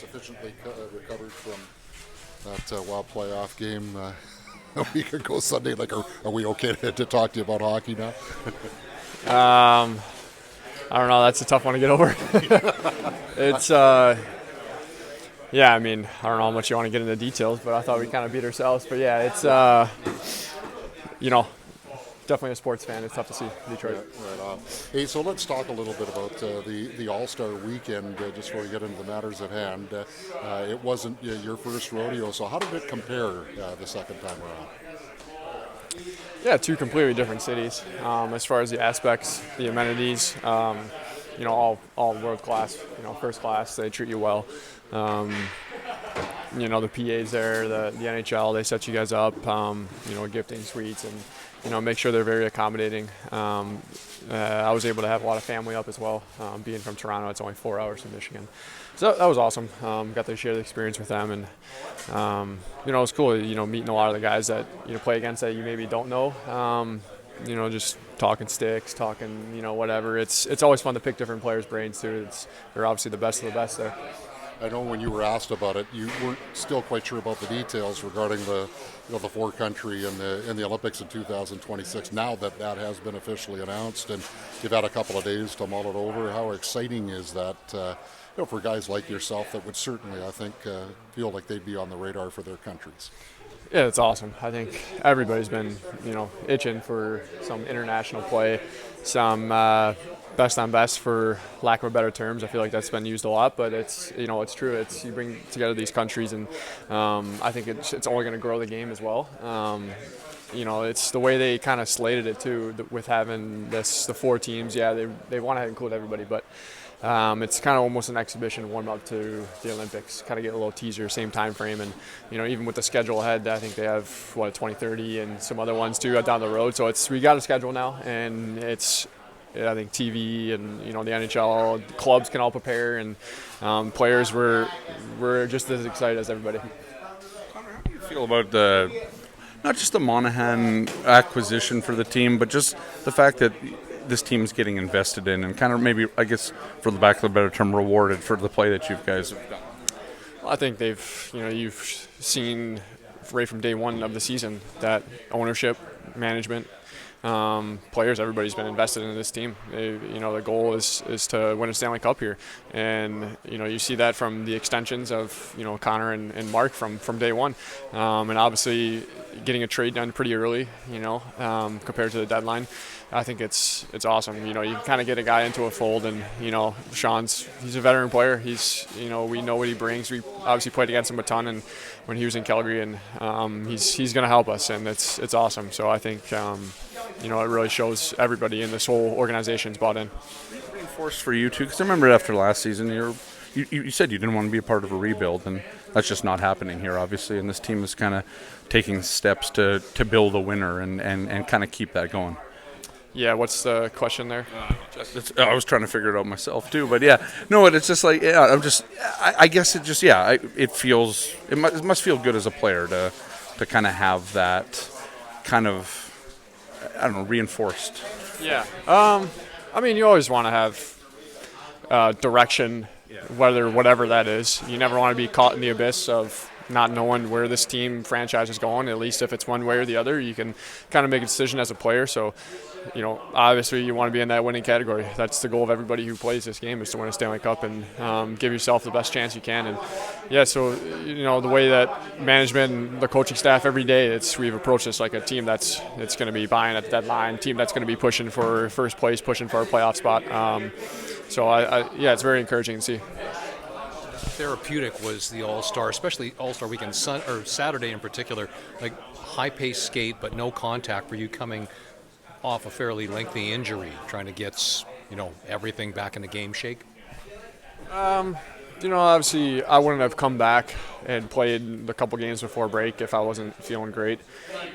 Sufficiently recovered from that wild playoff game a week ago Sunday. Like, are we okay to talk to you about hockey now? I don't know. That's a tough one to get over. It's, yeah, I mean, I don't know how much you want to get into details, but I thought we kind of beat ourselves. But yeah, it's, definitely a sports fan. It's tough to see Detroit. Right on. Hey, so let's talk a little bit about the All-Star weekend just before we get into the matters at hand. It wasn't your first rodeo, so how did it compare the second time around? Yeah, two completely different cities as far as the aspects, the amenities. All world class. First class. They treat you well. The PAs there, the NHL, they set you guys up. Gifting suites and make sure they're very accommodating. I was able to have a lot of family up as well. Being from Toronto, it's only 4 hours from Michigan. So that was awesome. Got to share the experience with them, and it was cool. Meeting a lot of the guys that play against that you maybe don't know. Just talking sticks, talking whatever. It's always fun to pick different players' brains too. They're obviously the best of the best there. I know when you were asked about it, you weren't still quite sure about the details regarding the four country and the Olympics in 2026. Now that has been officially announced, and you've had a couple of days to mull it over, how exciting is that? For guys like yourself that would certainly, I think, feel like they'd be on the radar for their countries. Yeah, it's awesome. I think everybody's been, itching for some international play, some best on best, for lack of a better terms. I feel like that's been used a lot, but it's true. It's you bring together these countries, and I think it's only going to grow the game as well. It's the way they kind of slated it too, with having the four teams. Yeah, they want to include everybody, but it's kind of almost an exhibition warm up to the Olympics. Kind of get a little teaser, same time frame, and even with the schedule ahead, I think they have 2030 and some other ones too down the road. So we got a schedule now, and I think TV and the NHL clubs can all prepare, and players we're just as excited as everybody. How do you feel about not just the Monahan acquisition for the team, but just the fact that this team is getting invested in and kind of maybe, I guess, for the lack of a better term, rewarded for the play that you guys have done? Well, I think you've seen right from day one of the season that ownership, management, players, everybody's been invested in this team. The goal is to win a Stanley Cup here, and you see that from the extensions of Connor and Mark from day one, and obviously getting a trade done pretty early, compared to the deadline. I think it's awesome. You kind of get a guy into a fold, and he's a veteran player. We know what he brings. We obviously played against him a ton, and when he was in Calgary, and he's going to help us, and it's awesome. So I think it really shows everybody in this whole organization's bought in. Reinforced for you too, because I remember after last season, you said you didn't want to be a part of a rebuild, and that's just not happening here, obviously. And this team is kind of taking steps to build a winner and kind of keep that going. Yeah, what's the question there? I was trying to figure it out myself too, but yeah, no, it's just like, yeah, I guess it just, yeah, it must feel good as a player to kind of have that kind of, I don't know, reinforced. Yeah, you always want to have direction, whatever that is. You never want to be caught in the abyss of not knowing where this team franchise is going. At least if it's one way or the other, you can kind of make a decision as a player. So, obviously you want to be in that winning category. That's the goal of everybody who plays this game, is to win a Stanley Cup and give yourself the best chance you can. And yeah, so the way that management and the coaching staff every day, we've approached this like a team it's going to be buying at the deadline, team that's going to be pushing for first place, pushing for a playoff spot. It's very encouraging to see. Therapeutic was the All-Star, especially All-Star weekend, Saturday in particular, like high-paced skate but no contact for you coming off a fairly lengthy injury, trying to get everything back in the game shape? Obviously I wouldn't have come back and played the couple games before break if I wasn't feeling great.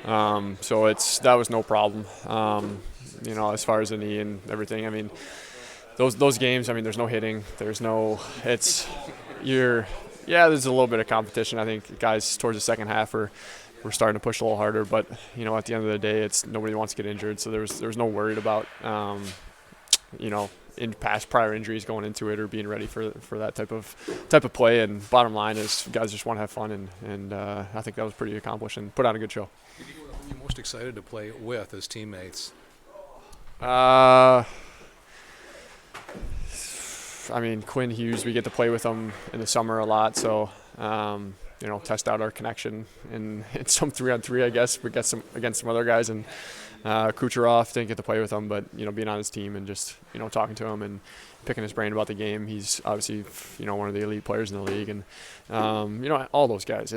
That was no problem. As far as the knee and everything, those games, there's no hitting, there's a little bit of competition. I think guys towards the second half we're starting to push a little harder, but at the end of the day, nobody wants to get injured, so there was no worried about in past prior injuries going into it or being ready for that type of play. And bottom line is guys just want to have fun, and I think that was pretty accomplished and put on a good show. Who are you most excited to play with as teammates? I mean, Quinn Hughes, we get to play with him in the summer a lot, so test out our connection in some 3-on-3, I guess. We got some against some other guys, and Kucherov didn't get to play with him, but being on his team and just talking to him and picking his brain about the game. He's obviously one of the elite players in the league, and all those guys.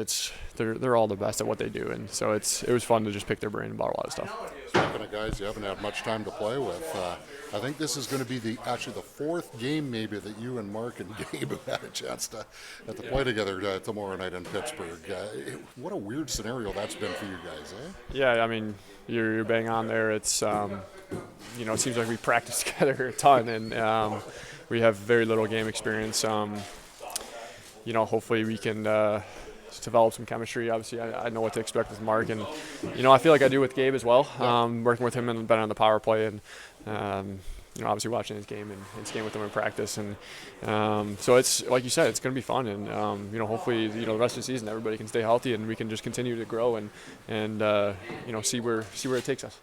They're all the best at what they do, and so it was fun to just pick their brain about a lot of stuff. Speaking of guys you haven't had much time to play with, I think this is going to be the fourth game maybe that you and Mark and Gabe have had a chance to play together tomorrow night in Pittsburgh. What a weird scenario that's been for you guys, eh? Yeah, I mean, you're bang on there. It's it seems like we practice together a ton, and we have very little game experience. Hopefully we can develop some chemistry. Obviously, I know what to expect with Mark, and I feel like I do with Gabe as well. Working with him and been on the power play, and obviously watching his game and his game with him in practice, and so it's like you said, it's going to be fun, and hopefully the rest of the season everybody can stay healthy and we can just continue to grow and see where it takes us.